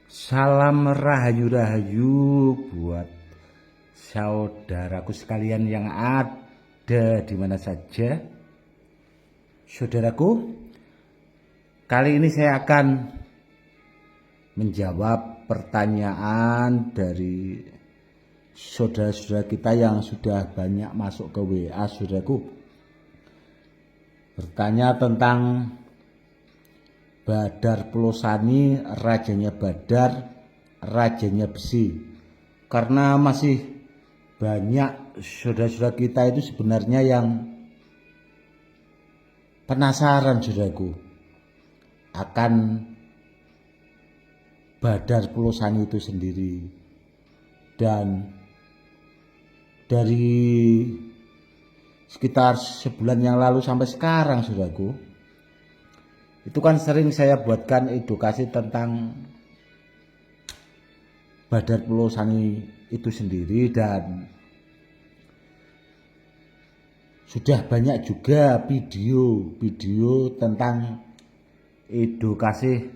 Salam rahayu-rahayu buat saudaraku sekalian yang ada di mana saja. Saudaraku, kali ini saya akan menjawab pertanyaan dari saudara-saudara kita yang sudah banyak masuk ke WA. Saudaraku, bertanya tentang Badar Pulosani, rajanya Badar, rajanya besi. Karena masih banyak saudara-saudara kita itu sebenarnya yang penasaran, saudaraku, akan Badar Pulosani itu sendiri. Dan dari sekitar sebulan yang lalu sampai sekarang, saudaraku, itu kan sering saya buatkan edukasi tentang Badar Pulosani itu sendiri, dan sudah banyak juga video tentang edukasi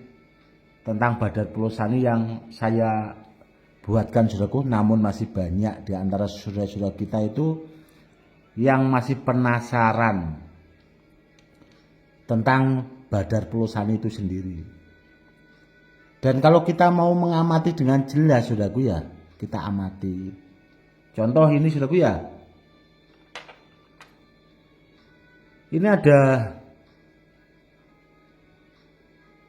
tentang Badar Pulosani yang saya buatkan, saudaraku. Namun masih banyak di antara saudara-saudara kita itu yang masih penasaran tentang Badar Pulosani itu sendiri. Dan kalau kita mau mengamati dengan jelas, saudaraku, ya kita amati. Contoh ini, saudaraku, ya. Ini ada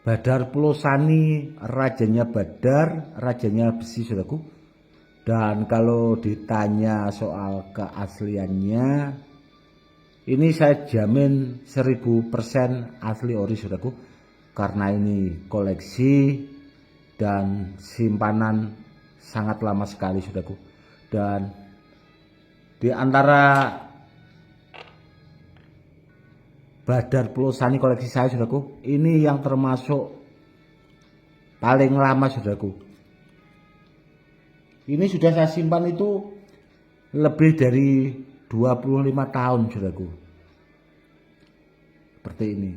Badar Pulosani, rajanya Badar, rajanya besi, saudaraku. Dan kalau ditanya soal keasliannya, ini saya jamin 1000% asli ori, saudaraku. Karena ini koleksi dan simpanan sangat lama sekali, saudaraku. Dan di antara Badar Pulosani koleksi saya, saudaraku, ini yang termasuk paling lama, saudaraku. Ini sudah saya simpan itu lebih dari 25 tahun, saudaraku. Seperti ini.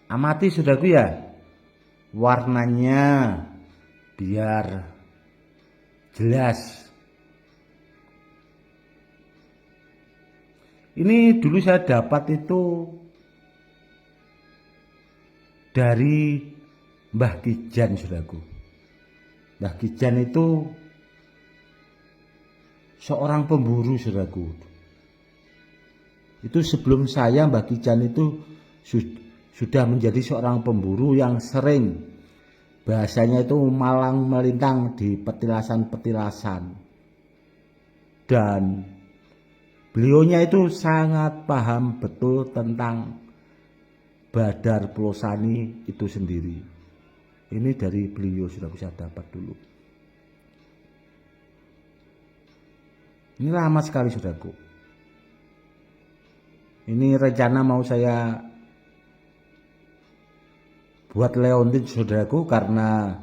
Amati, saudaraku, ya. Warnanya biar jelas. Ini dulu saya dapat itu dari Mbah Kijan, saudaraku. Mbah Kijan itu seorang pemburu, saudaraku. Itu sebelum saya, Mbah Kijan itu sudah menjadi seorang pemburu yang sering, bahasanya itu malang melintang di petilasan-petilasan. Dan beliaunya itu sangat paham betul tentang Badar Pulosani itu sendiri. Ini dari beliau sudah bisa dapat dulu. Ini lama sekali, saudaraku. Ini rencana mau saya buat leontin, saudaraku, karena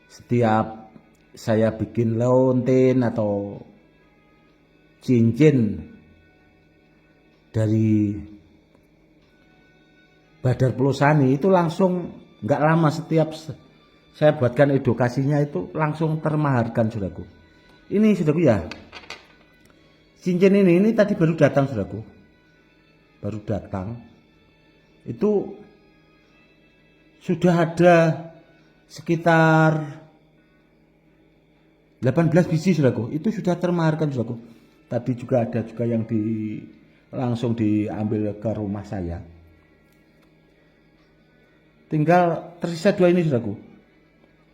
setiap saya bikin leontin atau cincin dari Badar Pulosani itu langsung nggak lama, setiap saya buatkan edukasinya itu langsung termaharkan, saudaraku. Ini, saudaraku, ya, cincin ini tadi baru datang, saudaraku, baru datang. Itu sudah ada sekitar 18 biji, saudaraku. Itu sudah termaharkan, saudaraku. Tadi juga ada juga yang langsung diambil ke rumah saya. Tinggal tersisa 2 ini, saudaraku.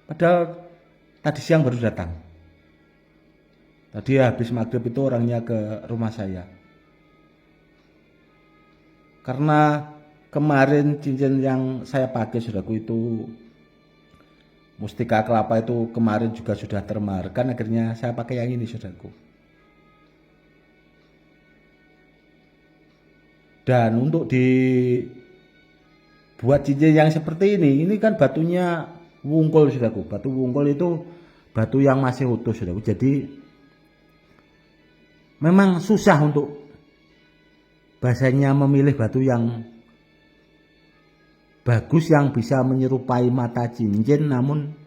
Padahal tadi siang baru datang. Tadi habis maghrib itu orangnya ke rumah saya. Karena kemarin cincin yang saya pakai, saudaraku, itu mustika kelapa itu kemarin juga sudah termaharkan. Akhirnya saya pakai yang ini, saudaraku. Dan untuk buat cincin yang seperti ini kan batunya wungkul, saudaraku. Batu wungkul itu batu yang masih utuh, saudaraku. Jadi memang susah untuk bahasanya memilih batu yang bagus yang bisa menyerupai mata cincin, namun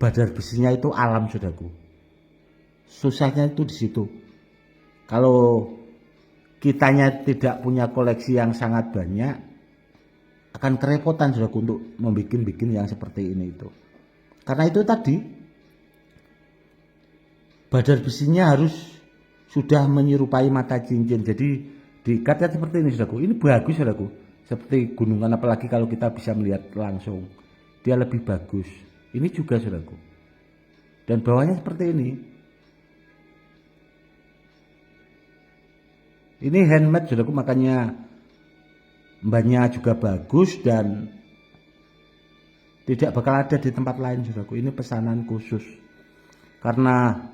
badar besinya itu alam, saudaraku. Susahnya itu di situ. Kalau kitanya tidak punya koleksi yang sangat banyak, akan kerepotan, saudaraku, untuk membuat yang seperti ini itu. Karena itu tadi, badar besinya harus sudah menyerupai mata cincin. Jadi diikatnya seperti ini, saudaraku. Ini bagus, saudaraku. Seperti gunungan, apalagi kalau kita bisa melihat langsung, dia lebih bagus. Ini juga, saudaraku. Dan bawahnya seperti ini. Ini handmade, saudaraku, makanya mbaknya juga bagus dan tidak bakal ada di tempat lain, saudaraku. Ini pesanan khusus. Karena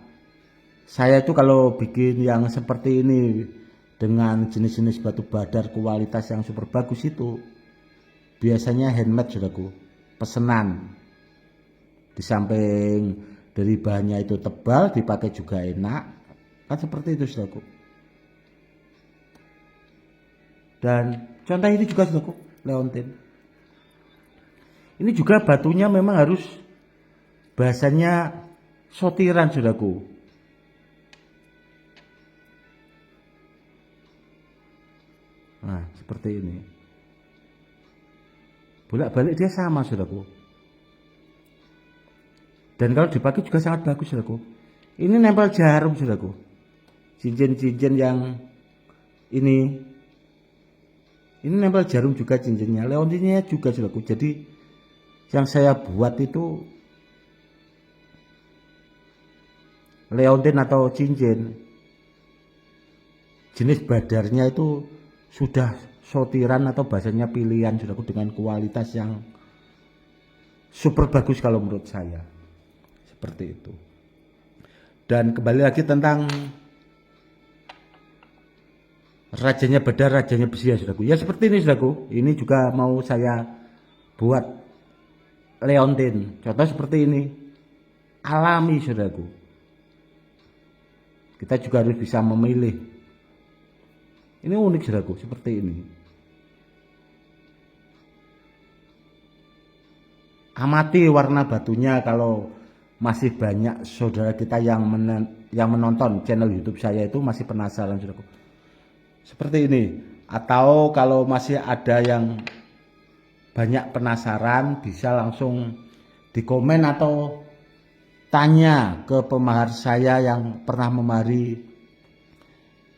saya itu kalau bikin yang seperti ini dengan jenis-jenis batu badar kualitas yang super bagus itu biasanya handmade, saudaraku, pesanan. Di samping dari bahannya itu tebal, dipakai juga enak, kan seperti itu, saudaraku. Dan contoh ini juga, saudaraku, leontin. Ini juga batunya memang harus bahasanya sortiran, saudaraku. Nah, seperti ini. Bolak-balik dia sama, saudaraku. Dan kalau dipakai juga sangat bagus, saudaraku. Ini nempel jarum, saudaraku. Cincin-cincin yang ini nempel jarum juga cincinnya. Leontinnya juga, saudaraku. Jadi yang saya buat itu leontin atau cincin, jenis badarnya itu sudah sortiran atau bahasanya pilihan, saudaraku, dengan kualitas yang super bagus kalau menurut saya. Seperti itu. Dan kembali lagi tentang rajanya badar, rajanya besi, ya, saudaraku. Ya seperti ini, saudaraku. Ini juga mau saya buat leontin. Contoh seperti ini. Alami, saudaraku. Kita juga harus bisa memilih. Ini unik, saudaraku, seperti ini. Amati warna batunya. Kalau masih banyak saudara kita yang menonton channel YouTube saya itu masih penasaran, saudaraku, seperti ini. Atau kalau masih ada yang banyak penasaran, bisa langsung di komen atau tanya ke pemahar saya yang pernah memahari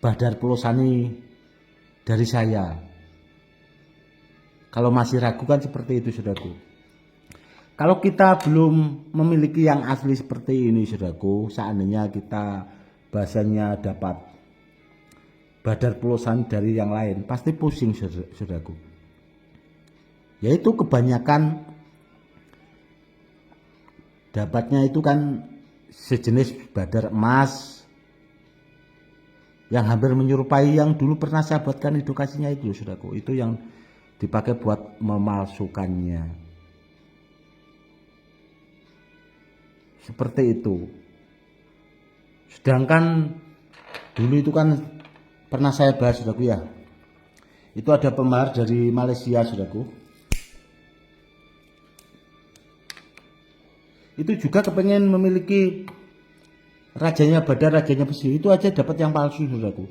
badar Pulosani dari saya. Kalau masih ragu kan seperti itu, saudaraku. Kalau kita belum memiliki yang asli seperti ini, saudaraku, seandainya kita bahasanya dapat badar Pulosani dari yang lain, pasti pusing, saudaraku. Yaitu kebanyakan dapatnya itu kan sejenis badar emas yang hampir menyerupai yang dulu pernah saya buatkan edukasinya itu, saudaraku. Itu yang dipakai buat memalsukannya. Seperti itu. Sedangkan dulu itu kan pernah saya bahas, saudaraku, ya. Itu ada pemahar dari Malaysia, saudaraku. Itu juga kepengen memiliki rajanya badar, rajanya besi. Itu aja dapat yang palsu, saudaraku.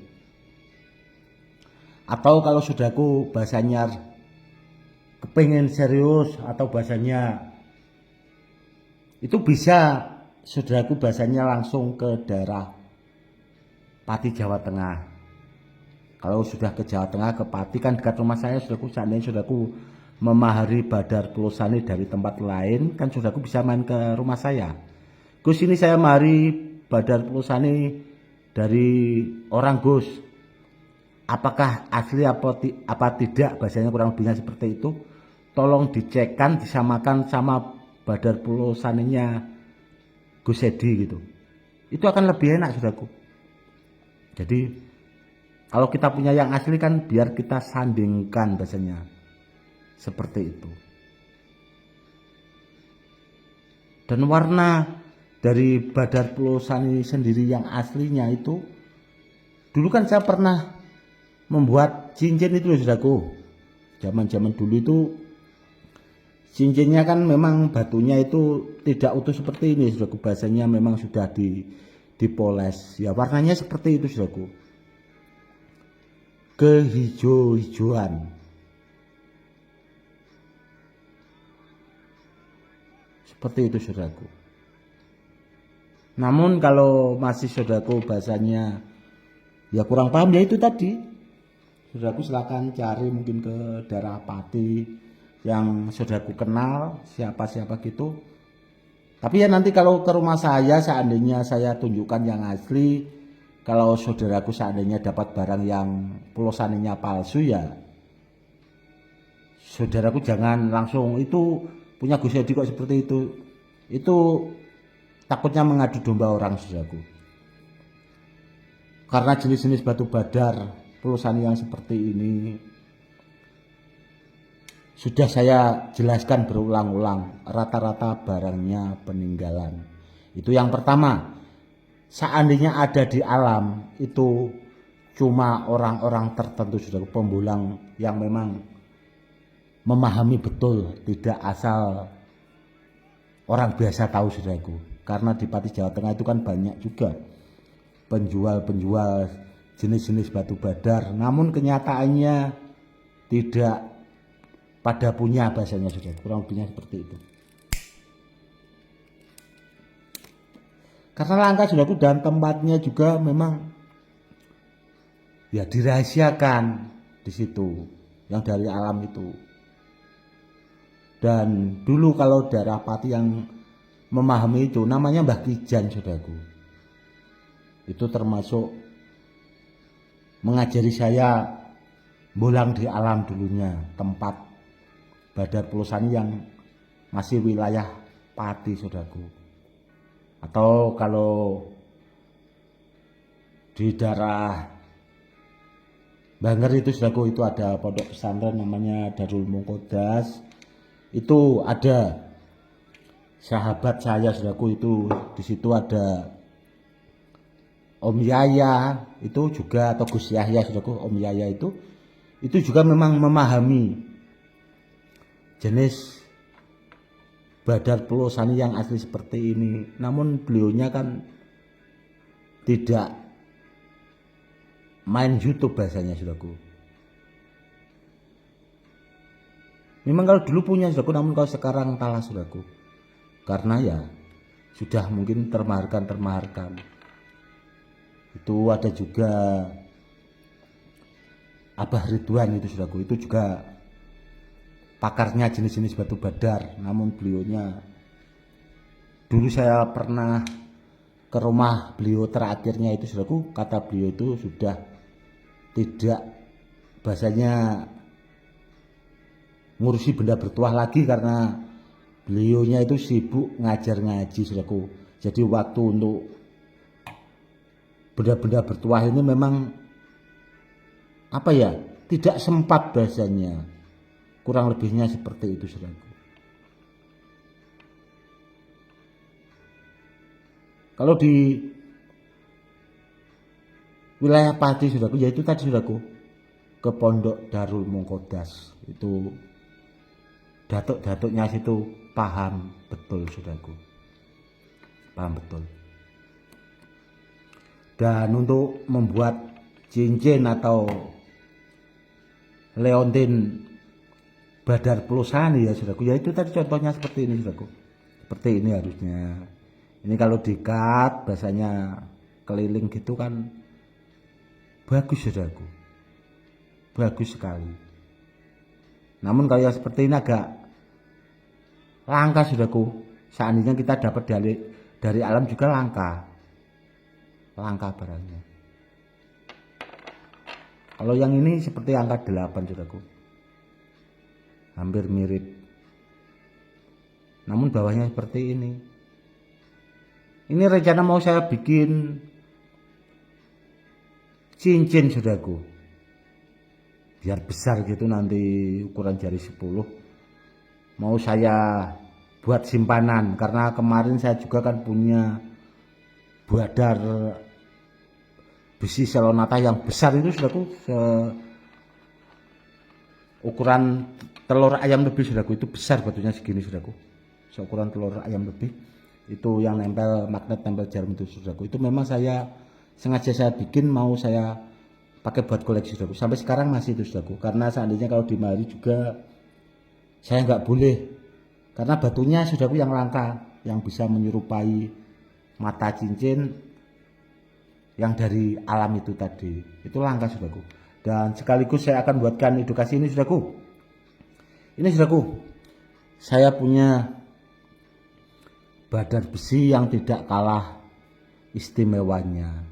Atau kalau saudaraku bahasanya kepengen serius atau bahasanya itu bisa, saudaraku, bahasanya langsung ke daerah Pati, Jawa Tengah. Kalau sudah ke Jawa Tengah, ke Pati kan dekat rumah saya, saudaraku. Seandainya saudaraku memahari badar Pulosani dari tempat lain, kan saudaraku bisa main ke rumah saya. Gus, ini saya memahari badar Pulosani dari orang, Gus. Apakah asli apa tidak? Bahasanya kurang lebihnya seperti itu. Tolong dicekkan, disamakan sama badar Pulosaninya Gus Edi gitu. Itu akan lebih enak, saudaraku. Jadi kalau kita punya yang asli kan biar kita sandingkan, bahasanya seperti itu. Dan warna dari badar Pulosani sendiri yang aslinya itu, dulu kan saya pernah membuat cincin itu saudaraku. Zaman-zaman dulu itu cincinnya kan memang batunya itu tidak utuh seperti ini saudaraku, bahasanya memang sudah dipoles ya, warnanya seperti itu saudaraku, kehijau-hijauan seperti itu saudaraku. Namun kalau masih saudaraku bahasanya ya kurang paham, ya itu tadi saudaraku, silakan cari mungkin ke daerah Pati yang saudaraku kenal siapa-siapa gitu. Tapi ya nanti kalau ke rumah saya, seandainya saya tunjukkan yang asli, kalau saudaraku seandainya dapat barang yang pulosaninya palsu, ya saudaraku jangan langsung itu punya Gus Edi kok seperti itu takutnya mengadu domba orang saudaraku. Karena jenis-jenis batu badar pulosani yang seperti ini sudah saya jelaskan berulang-ulang, rata-rata barangnya peninggalan. Itu yang pertama. Seandainya ada di alam, itu cuma orang-orang tertentu saudara, pembulang yang memang memahami betul, tidak asal orang biasa tahu saudaraku. Karena di Pati Jawa Tengah itu kan banyak juga penjual-penjual jenis-jenis batu badar, namun kenyataannya tidak pada punya, bahasanya sudah kurang lebihnya seperti itu. Karena langka saudaraku, dan tempatnya juga memang ya dirahasiakan di situ, yang dari alam itu. Dan dulu kalau daerah Pati yang memahami itu namanya Mbah Kijan saudaraku. Itu termasuk mengajari saya bolang di alam dulunya, tempat badar pulosani yang masih wilayah Pati saudaraku. Atau kalau di daerah Banger itu saudaraku, itu ada pondok pesantren namanya Darul Mungkodas. Itu ada sahabat saya saudaraku, itu di situ ada Om Yaya itu juga, atau Gus Yahya saudaraku. Om Yaya itu juga memang memahami jenis badar pulosani yang asli seperti ini. Namun beliaunya kan tidak main YouTube bahasanya saudaraku. Memang kalau dulu punya saudaraku, namun kalau sekarang kalah saudaraku. Karena ya sudah mungkin termaharkan. Itu ada juga Abah Ridwan itu saudaraku, itu juga pakarnya jenis-jenis batu badar. Namun beliaunya, dulu saya pernah ke rumah beliau terakhirnya itu saudaraku, kata beliau itu sudah tidak, bahasanya ngurusi benda bertuah lagi, karena beliaunya itu sibuk ngajar ngaji saudaraku. Jadi waktu untuk benda-benda bertuah ini memang apa ya, tidak sempat bahasanya. Kurang lebihnya seperti itu saudaraku. Kalau di wilayah Pati saudaraku, yaitu tadi saudaraku, ke pondok Darul Mungkodas, itu datuk-datuknya situ paham betul saudaraku, paham betul. Dan untuk membuat cincin atau leontin badar pulosani ya saudaraku, ya itu tadi contohnya seperti ini saudaraku, seperti ini harusnya. Ini kalau dikat bahasanya keliling gitu kan bagus saudaraku, bagus sekali. Namun kalau yang seperti ini agak langka saudaraku. Seandainya kita dapat dari alam juga langka barangnya. Kalau yang ini seperti angka 8 saudaraku, hampir mirip, namun bawahnya seperti ini. Ini rencana mau saya bikin cincin saudaraku, biar besar gitu, nanti ukuran jari 10 mau saya buat simpanan. Karena kemarin saya juga kan punya badar besi selonata yang besar itu saudaraku, ukuran telur ayam lebih saudaraku, itu besar batunya segini saudaraku, seukuran telur ayam lebih, itu yang nempel magnet, nempel jarum itu saudaraku. Itu memang sengaja saya bikin, mau saya pakai buat koleksi saudaraku, sampai sekarang masih itu saudaraku, karena seandainya kalau di mari juga saya nggak boleh, karena batunya saudaraku yang langka, yang bisa menyerupai mata cincin yang dari alam itu tadi, itu langka saudaraku. Dan sekaligus saya akan buatkan edukasi ini saudaraku. Ini saudaraku, saya punya badar besi yang tidak kalah istimewanya.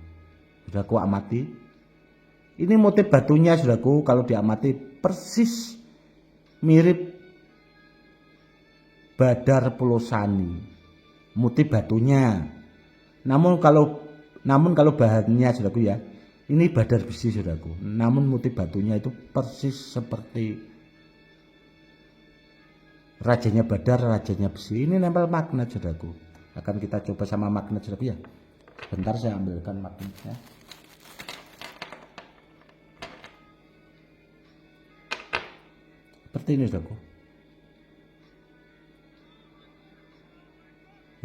Saudaraku amati. Ini motif batunya saudaraku, kalau diamati persis mirip badar Pulosani. Motif batunya. Namun kalau bahannya saudaraku ya, ini badar besi saudaraku, namun motif batunya itu persis seperti rajanya badar, rajanya besi. Ini nempel magnet saudaraku. Akan kita coba sama magnet saudaraku ya. Bentar saya ambilkan magnetnya. Seperti ini saudaraku.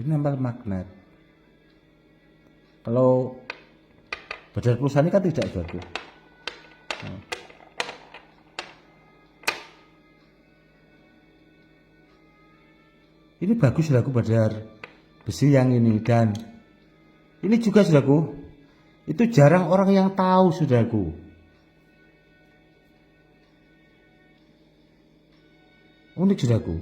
Ini nempel magnet. Kalau badar Pulosani kan tidak saudaraku. Ini bagus saudaraku, badar besi yang ini. Dan ini juga saudaraku, itu jarang orang yang tahu saudaraku. Unik saudaraku.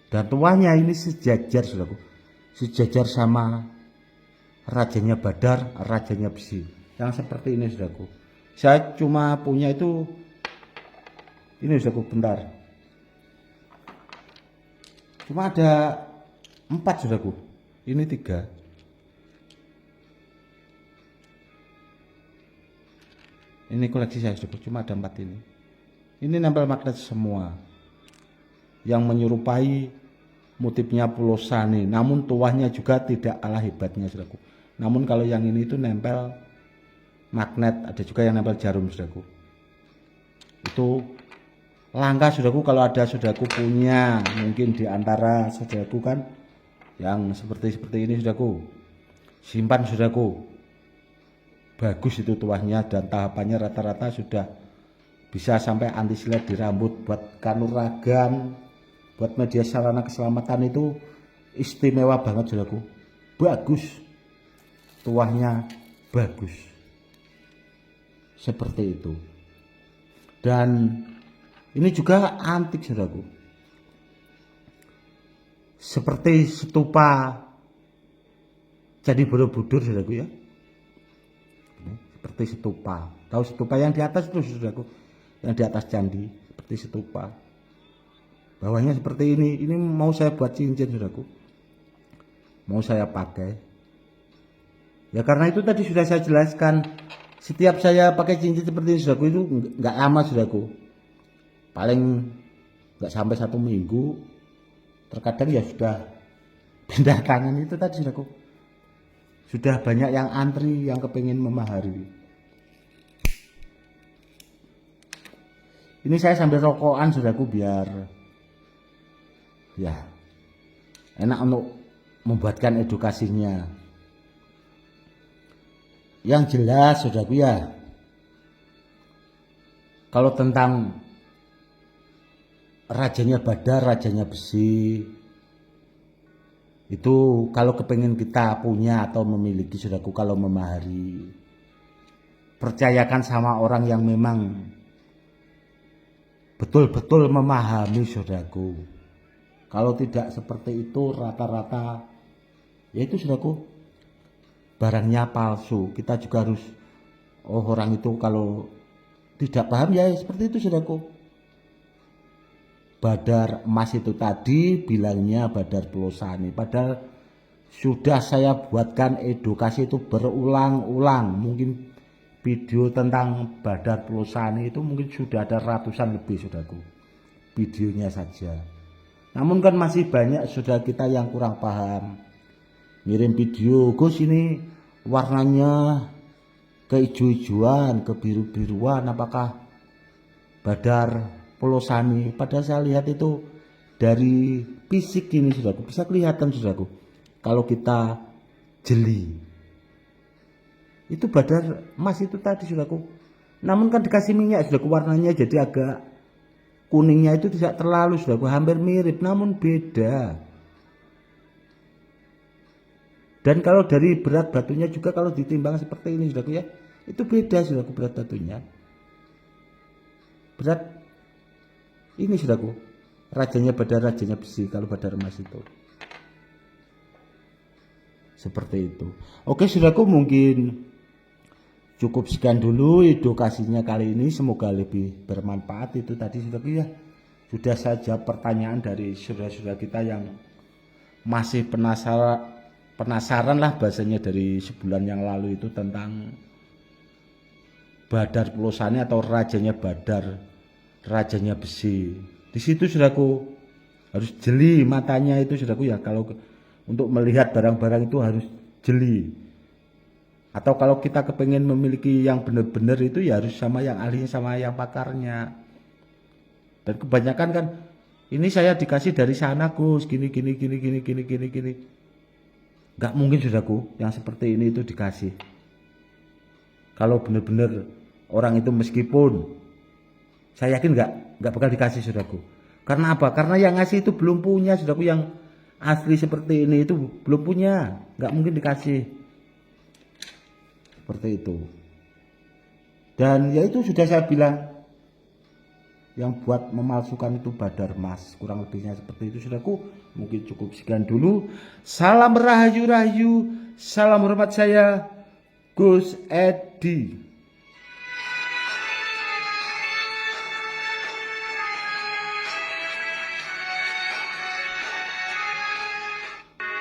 Dan tuanya ini sejajar saudaraku, sejajar sama rajanya badar, rajanya besi, yang seperti ini saudaraku. Saya cuma punya itu ini saudaraku, bentar, cuma ada 4 saudaraku, ini 3. Ini koleksi saya saudaraku, cuma ada 4 ini. Ini nempel magnet semua, yang menyerupai motifnya Pulosani, namun tuahnya juga tidak kalah hebatnya saudaraku. Namun kalau yang ini itu nempel magnet, ada juga yang nempel jarum saudaraku. Itu langka saudaraku, kalau ada saudaraku punya, mungkin di antara saudaraku kan yang seperti ini saudaraku, simpan saudaraku. Bagus itu tuahnya, dan tahapannya rata-rata sudah bisa sampai anti silet di rambut, buat kanuragan, buat media sarana keselamatan itu istimewa banget saudaraku. Bagus, tuahnya bagus, seperti itu. Dan ini juga antik saudaraku, seperti stupa Candi Borobudur saudaraku ya. Ini seperti stupa, tahu stupa yang di atas itu saudaraku, yang di atas candi, seperti stupa. Bawahnya seperti ini mau saya buat cincin saudaraku, mau saya pakai. Ya karena itu tadi sudah saya jelaskan, setiap saya pakai cincin seperti ini saudaraku, itu nggak lama saudaraku, paling nggak sampai 1 minggu, terkadang ya sudah pindah tangan. Itu tadi saudaraku, sudah banyak yang antri, yang kepingin memahari. Ini saya sambil rokokan saudaraku, biar ya enak untuk membuatkan edukasinya. Yang jelas saudaraku ya, kalau tentang rajanya badar, rajanya besi, itu kalau kepengen kita punya atau memiliki saudaraku, kalau memahari, percayakan sama orang yang memang betul-betul memahami saudaraku. Kalau tidak seperti itu, rata-rata yaitu saudaraku barangnya palsu. Kita juga harus, orang itu kalau tidak paham ya seperti itu saudaraku. Badar emas itu tadi bilangnya badar Pulosani, padahal sudah saya buatkan edukasi itu berulang-ulang. Mungkin video tentang badar Pulosani itu mungkin sudah ada ratusan lebih saudaraku, videonya saja. Namun kan masih banyak saudara kita yang kurang paham. ngirim video, Gus ini warnanya keijo-ijoan, kebiru-biruan, apakah Badar Pelosani? Padahal saya lihat itu dari fisik ini saudaraku, bisa kelihatan saudaraku, kalau kita jeli itu badar emas itu tadi saudaraku. Namun kan dikasih minyak saudaraku, warnanya jadi agak kuningnya itu tidak terlalu saudaraku, hampir mirip namun beda. Dan kalau dari berat batunya juga kalau ditimbang seperti ini saudaraku ya, itu beda saudaraku berat batunya. Berat ini saudaraku, rajanya badar, rajanya besi kalau badar emas itu. Seperti itu. Oke saudaraku, mungkin cukup sekian dulu edukasinya kali ini, semoga lebih bermanfaat. Itu tadi saudaraku ya, sudah saja pertanyaan dari saudara-saudara kita yang masih penasaran lah bahasanya dari sebulan yang lalu itu tentang Badar Pelosani atau rajanya badar, rajanya besi. Di situ saudaraku harus jeli matanya itu saudaraku ya, kalau untuk melihat barang-barang itu harus jeli. Atau kalau kita kepengen memiliki yang benar-benar itu ya harus sama yang ahlinya, sama yang pakarnya. Dan kebanyakan kan ini saya dikasih dari sana Gus, gini. Gak mungkin saudaraku yang seperti ini itu dikasih. Kalau benar-benar orang itu, meskipun saya yakin gak bakal dikasih saudaraku. Karena apa? Karena yang ngasih itu belum punya saudaraku, yang asli seperti ini itu belum punya, gak mungkin dikasih. Seperti itu. Dan ya itu sudah saya bilang, yang buat memalsukan itu badar emas, kurang lebihnya seperti itu saudaraku. Mungkin cukup sekian dulu. Salam rahayu, salam hormat, saya Gus Edi.